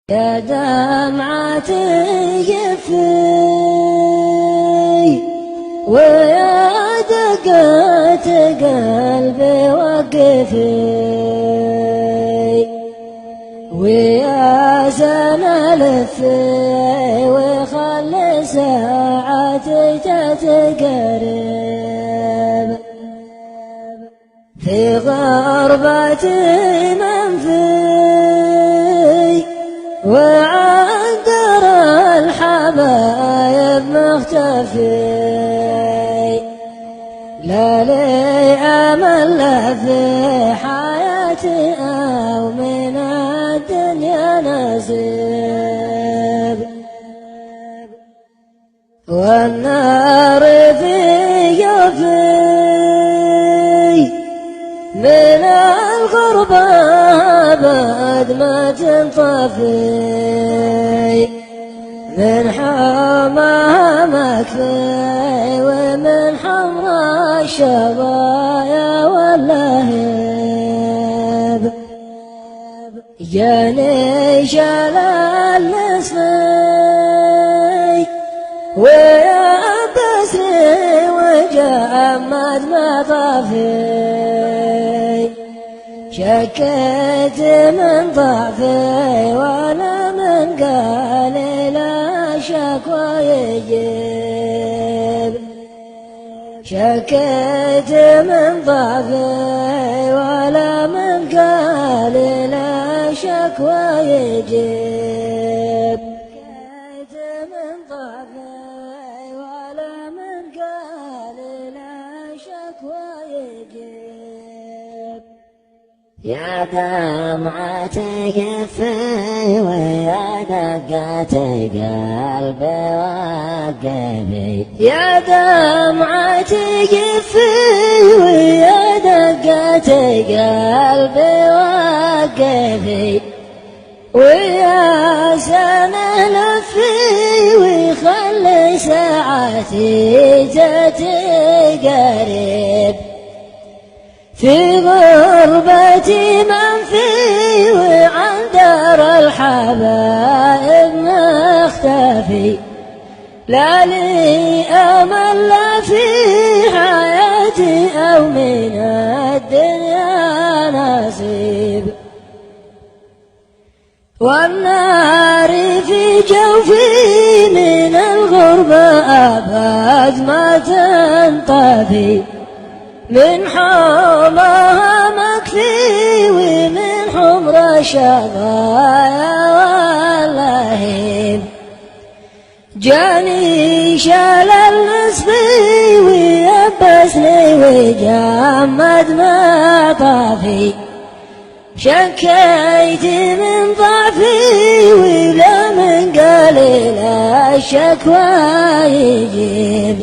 يا دمعة يفي ويا دقات قلبي وقفي ويا سنة لفي وخلي ساعتي تتقرب في غربتي منفي وعذر الحبايب مختفي لا لي أمل لا في حياتي أو من الدنيا نصيب والنار في يفي من الغربة بعد ما تنطفي من حماها مكفي ومن حمرا الشظايا واللهيب جاني شلال نصفي ويا بسري وجمد مطافي شكيت من ضعفي ولا من قال لا شكوى يجيب شكيت من ضعفي ولا من قال لا شكوى يجيب شكيت من ضعفي ولا من قال لا شكوى يجيب يا دمعة يفي ويا دقات قلبي وقفي يا دمعة يفي ويا دقات قلبي وقفي ويا سنة لفي ويخلي ساعتي تتقرب في غربتي منفي وعن دار الحبايب مختفي لا لي أمل لا في حياتي أو من الدنيا نصيب والنار في جوفي من الغربة أبد ما تنطفي من حماها مكفي ومن حمر الشظايا واللهيب جاني شلل نصفي ويبسني وجمد مطافي شكيت من ضعفي ولا من قليل الشكوى يجيب